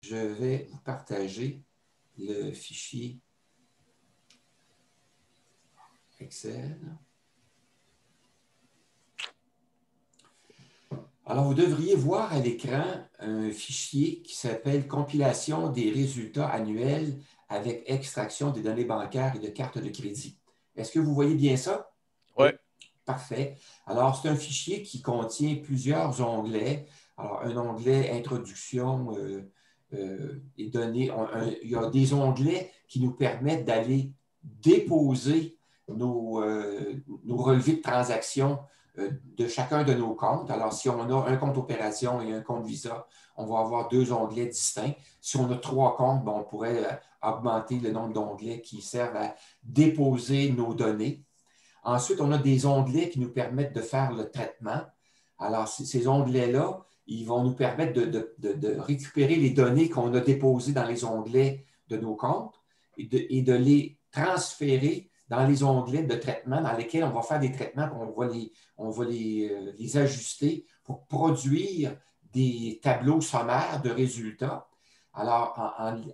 je vais vous partager le fichier Excel. Alors, vous devriez voir à l'écran un fichier qui s'appelle « Compilation des résultats annuels avec extraction des données bancaires et de cartes de crédit ». Est-ce que vous voyez bien ça? Oui. Parfait. Alors, c'est un fichier qui contient plusieurs onglets. Alors, un onglet « Introduction et données ». Il y a des onglets qui nous permettent d'aller déposer nos relevés de transactions de chacun de nos comptes. Alors, si on a un compte opération et un compte Visa, on va avoir deux onglets distincts. Si on a trois comptes, on pourrait augmenter le nombre d'onglets qui servent à déposer nos données. Ensuite, on a des onglets qui nous permettent de faire le traitement. Alors, ces onglets-là, ils vont nous permettre de récupérer les données qu'on a déposées dans les onglets de nos comptes et de les transférer dans les onglets de traitement dans lesquels on va faire des traitements, on va les ajuster pour produire des tableaux sommaires de résultats. Alors,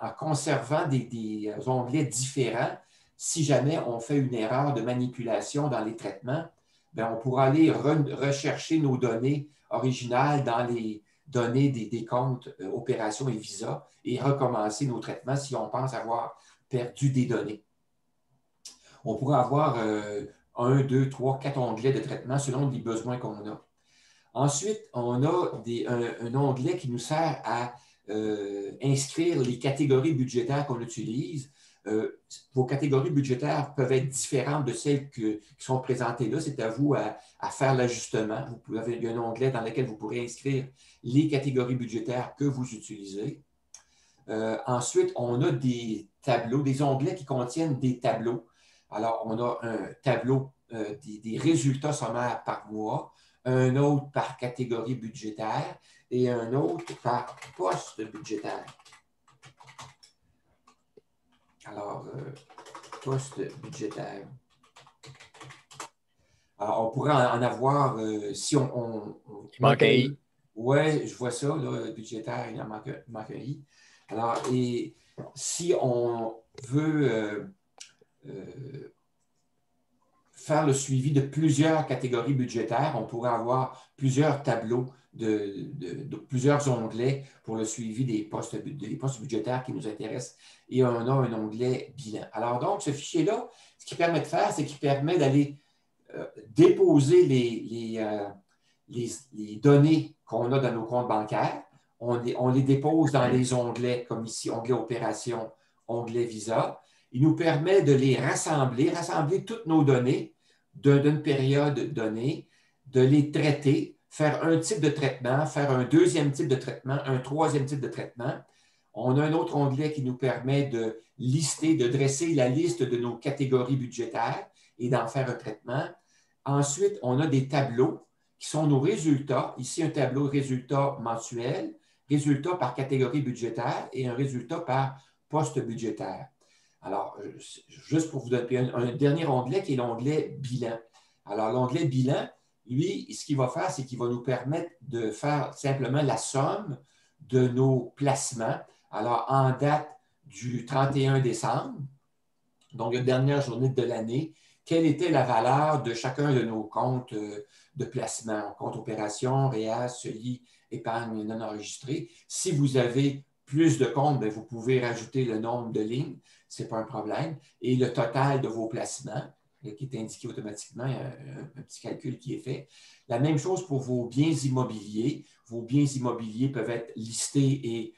en conservant des onglets différents, si jamais on fait une erreur de manipulation dans les traitements, bien, on pourra aller rechercher nos données originales dans les données des comptes opérations et Visa et recommencer nos traitements si on pense avoir perdu des données. On pourrait avoir 1, 2, 3, 4 onglets de traitement selon les besoins qu'on a. Ensuite, on a un onglet qui nous sert à inscrire les catégories budgétaires qu'on utilise. Vos catégories budgétaires peuvent être différentes de celles qui sont présentées là. C'est à vous à faire l'ajustement. Il y a un onglet dans lequel vous pourrez inscrire les catégories budgétaires que vous utilisez. Ensuite, on a des tableaux, des onglets qui contiennent des tableaux. Alors, on a un tableau des résultats sommaires par mois, un autre par catégorie budgétaire et un autre par poste budgétaire. Alors, poste budgétaire. Alors, on pourrait en avoir, si on il manque un I. Oui, je vois ça, là, budgétaire, il en manque un I. Alors, et si on veut faire le suivi de plusieurs catégories budgétaires, on pourrait avoir plusieurs tableaux de plusieurs onglets pour le suivi des postes budgétaires qui nous intéressent et on a un onglet bilan. Alors donc, ce fichier-là, ce qu'il permet de faire, c'est qu'il permet d'aller déposer les données qu'on a dans nos comptes bancaires. On les dépose dans les onglets, comme ici, onglet opération, onglet Visa. Il nous permet de les rassembler toutes nos données d'une période donnée, de les traiter, faire un type de traitement, faire un deuxième type de traitement, un troisième type de traitement. On a un autre onglet qui nous permet de lister, de dresser la liste de nos catégories budgétaires et d'en faire un traitement. Ensuite, on a des tableaux qui sont nos résultats. Ici, un tableau résultat mensuel, résultat par catégorie budgétaire et un résultat par poste budgétaire. Alors, juste pour vous donner un dernier onglet qui est l'onglet bilan. Alors, l'onglet bilan, lui, ce qu'il va faire, c'est qu'il va nous permettre de faire simplement la somme de nos placements. Alors, en date du 31 décembre, donc la dernière journée de l'année, quelle était la valeur de chacun de nos comptes de placement, compte opération, REA, CELI, épargne non enregistrée. Si vous avez plus de comptes, bien, vous pouvez rajouter le nombre de lignes, ce n'est pas un problème, et le total de vos placements, qui est indiqué automatiquement, un petit calcul qui est fait. La même chose pour vos biens immobiliers. Vos biens immobiliers peuvent être listés et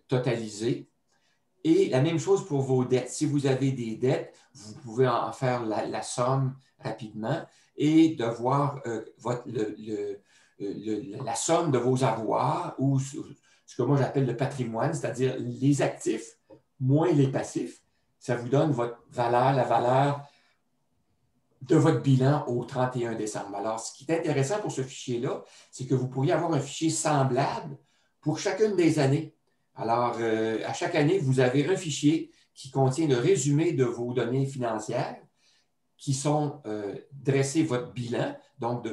totalisés. Et la même chose pour vos dettes. Si vous avez des dettes, vous pouvez en faire la somme rapidement et de voir la somme de vos avoirs ou ce que moi j'appelle le patrimoine, c'est-à-dire les actifs moins les passifs. Ça vous donne votre valeur, la valeur de votre bilan au 31 décembre. Alors, ce qui est intéressant pour ce fichier-là, c'est que vous pourriez avoir un fichier semblable pour chacune des années. Alors, à chaque année, vous avez un fichier qui contient le résumé de vos données financières qui sont dressées votre bilan, donc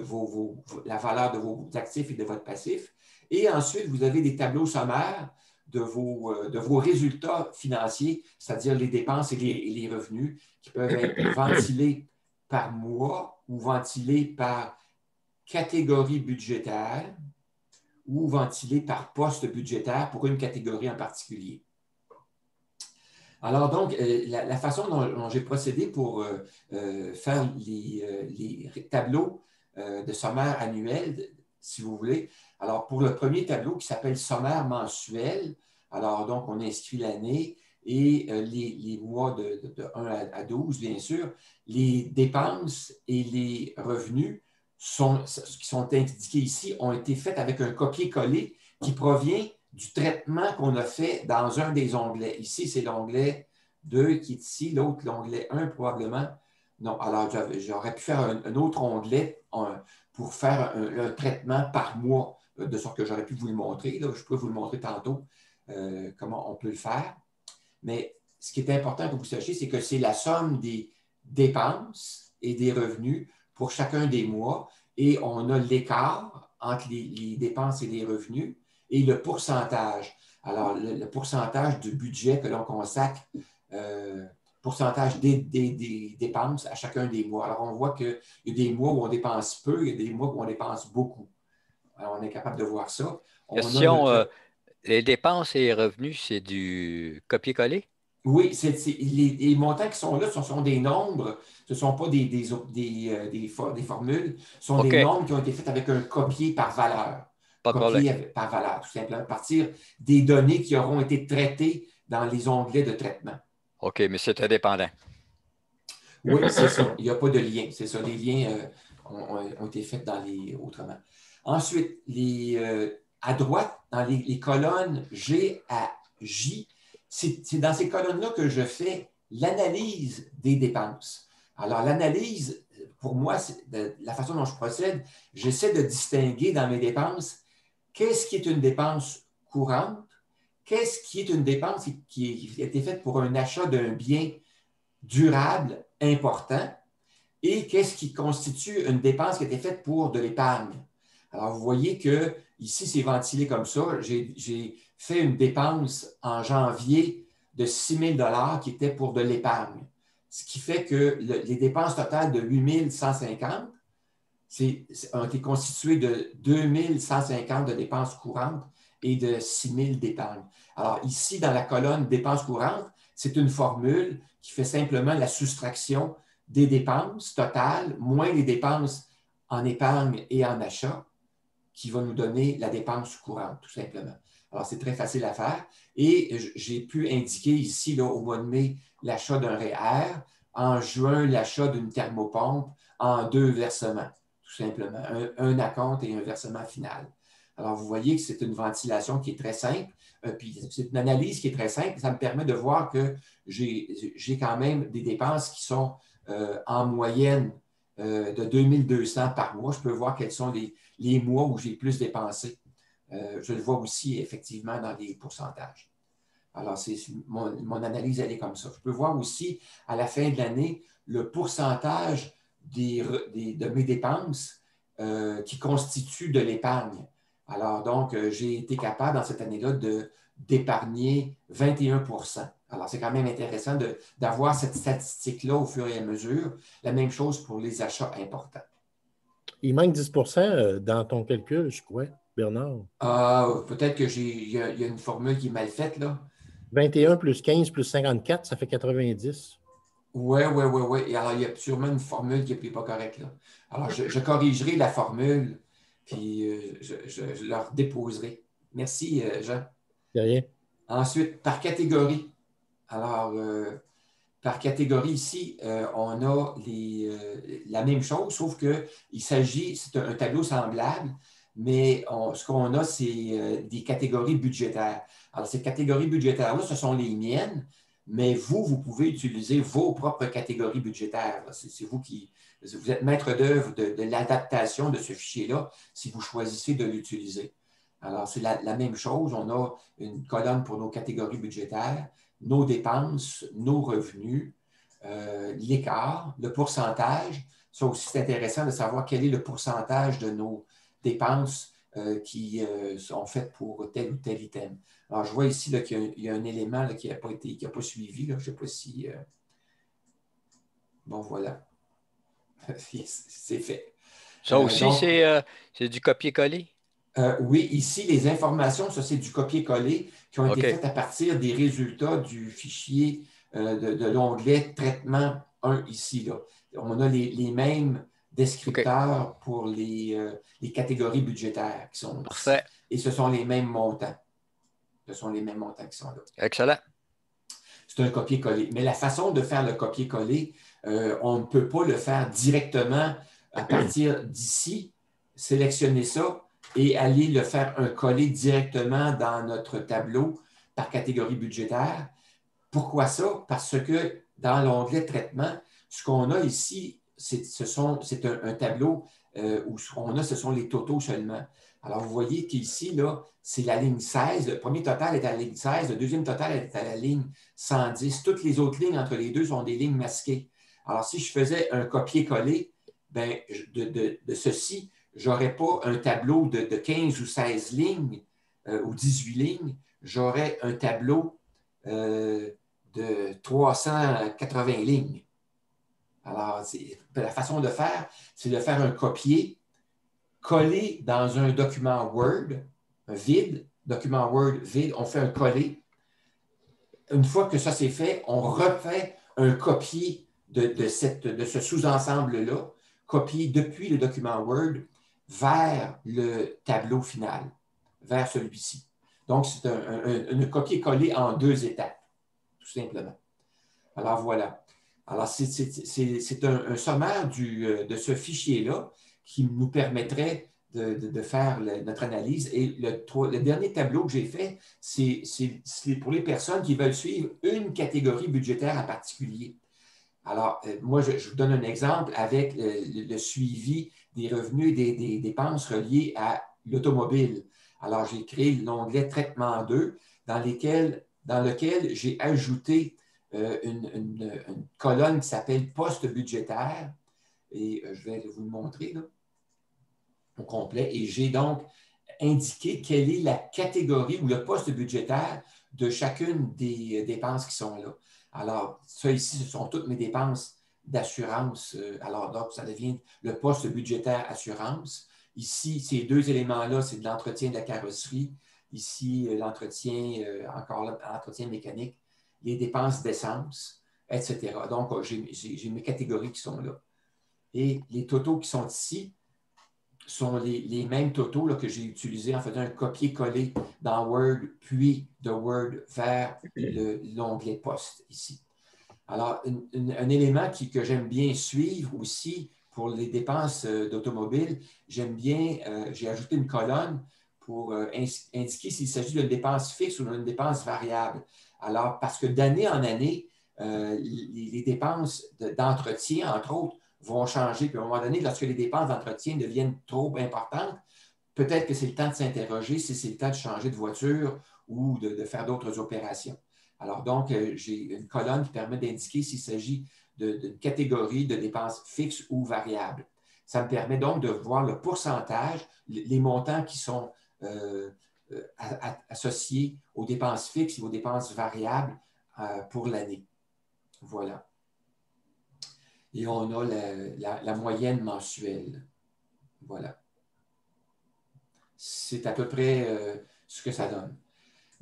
la valeur de vos actifs et de votre passif. Et ensuite, vous avez des tableaux sommaires de vos résultats financiers, c'est-à-dire les dépenses et les revenus, qui peuvent être ventilés par mois ou ventilés par catégorie budgétaire ou ventilés par poste budgétaire pour une catégorie en particulier. Alors donc, la façon dont j'ai procédé pour faire les tableaux de sommaire annuel, si vous voulez. Alors, pour le premier tableau qui s'appelle sommaire mensuel, alors donc on inscrit l'année et les mois de 1 à 12, bien sûr, les dépenses et les revenus qui sont indiqués ici ont été faits avec un copier-coller qui provient du traitement qu'on a fait dans un des onglets. Ici, c'est l'onglet 2 qui est ici, l'autre, l'onglet 1 probablement. Non, alors j'aurais pu faire un autre onglet pour faire un traitement par mois, de sorte que j'aurais pu vous le montrer. Là, je peux vous le montrer tantôt, comment on peut le faire. Mais ce qui est important que vous sachiez, c'est que c'est la somme des dépenses et des revenus pour chacun des mois et on a l'écart entre les dépenses et les revenus et le pourcentage. Alors, le pourcentage du budget que l'on consacre, pourcentage des dépenses à chacun des mois. Alors, on voit qu'il y a des mois où on dépense peu, il y a des mois où on dépense beaucoup. Alors, on est capable de voir ça. On a Question, notre... les dépenses et les revenus, c'est du copier-coller? Oui, les montants qui sont là, ce sont des nombres, ce ne sont pas des formules, ce sont des OK, nombres qui ont été faits avec un copier par valeur. pas de problème. Copier par valeur, tout simplement, à partir des données qui auront été traitées dans les onglets de traitement. OK, mais c'est indépendant. Oui, c'est ça. Il n'y a pas de lien. C'est ça. Les liens ont été faits autrement. Ensuite, à droite, dans les colonnes G à J, c'est dans ces colonnes-là que je fais l'analyse des dépenses. Alors, l'analyse, pour moi, la façon dont je procède, j'essaie de distinguer dans mes dépenses qu'est-ce qui est une dépense courante, qu'est-ce qui est une dépense qui a été faite pour un achat d'un bien durable, important, et qu'est-ce qui constitue une dépense qui a été faite pour de l'épargne. Alors, vous voyez que ici, c'est ventilé comme ça. J'ai fait une dépense en janvier de 6 000 qui était pour de l'épargne. Ce qui fait que les dépenses totales de 8 150 ont été constituées de 2 150 de dépenses courantes et de 6 000 d'épargne. Alors, ici, dans la colonne dépenses courantes, c'est une formule qui fait simplement la soustraction des dépenses totales moins les dépenses en épargne et en achat qui va nous donner la dépense courante, tout simplement. Alors, c'est très facile à faire. Et j'ai pu indiquer ici, là, au mois de mai, l'achat d'un REER, en juin, l'achat d'une thermopompe en 2 versements, tout simplement. Un acompte et un versement final. Alors, vous voyez que c'est une ventilation qui est très simple. Puis, c'est une analyse qui est très simple. Ça me permet de voir que j'ai quand même des dépenses qui sont en moyenne de 2200 par mois. Je peux voir quels sont les mois où j'ai plus dépensé. Je le vois aussi effectivement dans les pourcentages. Alors, mon analyse, elle est comme ça. Je peux voir aussi à la fin de l'année le pourcentage de mes dépenses qui constituent de l'épargne. Alors, donc, j'ai été capable dans cette année-là d'épargner 21 %. Alors, c'est quand même intéressant d'avoir cette statistique-là au fur et à mesure. La même chose pour les achats importants. Il manque 10 dans ton calcul, je crois, Bernard. Peut-être qu'il y a une formule qui est mal faite, là. 21 plus 15 plus 54, ça fait 90. Oui. Alors, il y a sûrement une formule qui n'est pas correcte, là. Alors, je corrigerai la formule, puis je leur déposerai. Merci, Jean. C'est rien. Ensuite, par catégorie. Alors, par catégorie ici, on a la même chose, sauf c'est un tableau semblable, mais ce qu'on a, c'est des catégories budgétaires. Alors, ces catégories budgétaires-là, ce sont les miennes, mais vous pouvez utiliser vos propres catégories budgétaires. C'est vous êtes maître d'œuvre de l'adaptation de ce fichier-là si vous choisissez de l'utiliser. Alors, c'est la même chose. On a une colonne pour nos catégories budgétaires, nos dépenses, nos revenus, l'écart, le pourcentage. Ça aussi, c'est intéressant de savoir quel est le pourcentage de nos dépenses qui sont faites pour tel ou tel item. Alors, je vois ici là, qu'il y a un élément là, qui n'a pas suivi. Là. Je ne sais pas si... Bon, voilà. C'est fait. Ça aussi, Donc, c'est du copier-coller? oui, ici, les informations, ça, c'est du copier-coller qui ont été OK. faites à partir des résultats du fichier de l'onglet Traitement 1 ici. Là. On a les mêmes OK. descripteurs pour les catégories budgétaires qui sont ici. Parfait. Et ce sont les mêmes montants. Ce sont les mêmes montants qui sont là. Excellent. C'est un copier-coller. Mais la façon de faire le copier-coller, on ne peut pas le faire directement à partir d'ici, sélectionner ça et aller le faire un coller directement dans notre tableau par catégorie budgétaire. Pourquoi ça? Parce que dans l'onglet Traitement, ce qu'on a ici, c'est un tableau où ce qu'on a, ce sont les totaux seulement. Alors, vous voyez qu'ici, là, c'est la ligne 16. Le premier total est à la ligne 16. Le deuxième total est à la ligne 110. Toutes les autres lignes entre les deux sont des lignes masquées. Alors, si je faisais un copier-coller ben, de ceci, je n'aurais pas un tableau de 15 ou 16 lignes ou 18 lignes. J'aurais un tableau de 380 lignes. Alors, la façon de faire, c'est de faire un copier, coller dans un document Word, un vide, document Word vide, on fait un coller. Une fois que ça c'est fait, on refait un copier de ce sous-ensemble-là, copier depuis le document Word vers le tableau final, vers celui-ci. Donc, c'est un copier-coller en 2 étapes, tout simplement. Alors, voilà. Alors, c'est un sommaire de ce fichier-là qui nous permettrait de faire notre analyse. Et le dernier tableau que j'ai fait, c'est pour les personnes qui veulent suivre une catégorie budgétaire en particulier. Alors, moi, je vous donne un exemple avec le suivi des revenus et des dépenses reliées à l'automobile. Alors, j'ai créé l'onglet Traitement 2 dans lequel j'ai ajouté une colonne qui s'appelle Poste budgétaire. Et je vais vous le montrer là, au complet. Et j'ai donc indiqué quelle est la catégorie ou le poste budgétaire de chacune des dépenses qui sont là. Alors, ça ici, ce sont toutes mes dépenses d'assurance. Alors, donc, ça devient le poste budgétaire assurance. Ici, ces 2 éléments-là, c'est de l'entretien de la carrosserie. Ici, l'entretien, encore là, l'entretien mécanique, les dépenses d'essence, etc. Donc, j'ai mes catégories qui sont là. Et les totaux qui sont ici sont les mêmes totaux là, que j'ai utilisés en faisant un copier-coller dans Word, puis de Word vers l'onglet Poste ici. Alors, un élément que j'aime bien suivre aussi pour les dépenses d'automobile, j'aime bien, j'ai ajouté une colonne pour indiquer s'il s'agit d'une dépense fixe ou d'une dépense variable. Alors, parce que d'année en année, les dépenses d'entretien, entre autres, vont changer. Puis à un moment donné, lorsque les dépenses d'entretien deviennent trop importantes, peut-être que c'est le temps de s'interroger si c'est le temps de changer de voiture ou de faire d'autres opérations. Alors donc, j'ai une colonne qui permet d'indiquer s'il s'agit d'une catégorie de dépenses fixes ou variables. Ça me permet donc de voir le pourcentage, les montants qui sont associés aux dépenses fixes et aux dépenses variables pour l'année. Voilà. Et on a la moyenne mensuelle. Voilà. C'est à peu près ce que ça donne.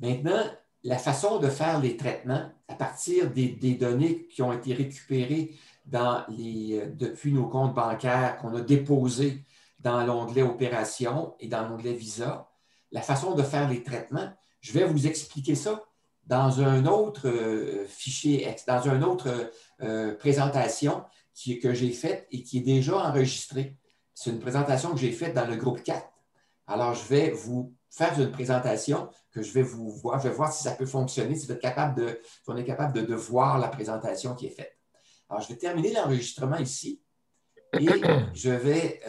Maintenant, la façon de faire les traitements à partir des données qui ont été récupérées depuis nos comptes bancaires qu'on a déposés dans l'onglet Opérations et dans l'onglet Visa, la façon de faire les traitements, je vais vous expliquer ça dans un autre fichier, dans une autre présentation que j'ai faite et qui est déjà enregistrée. C'est une présentation que j'ai faite dans le groupe 4. Alors, je vais vous faire une présentation que je vais voir si ça peut fonctionner, si on est capable de voir la présentation qui est faite. Alors, je vais terminer l'enregistrement ici et je vais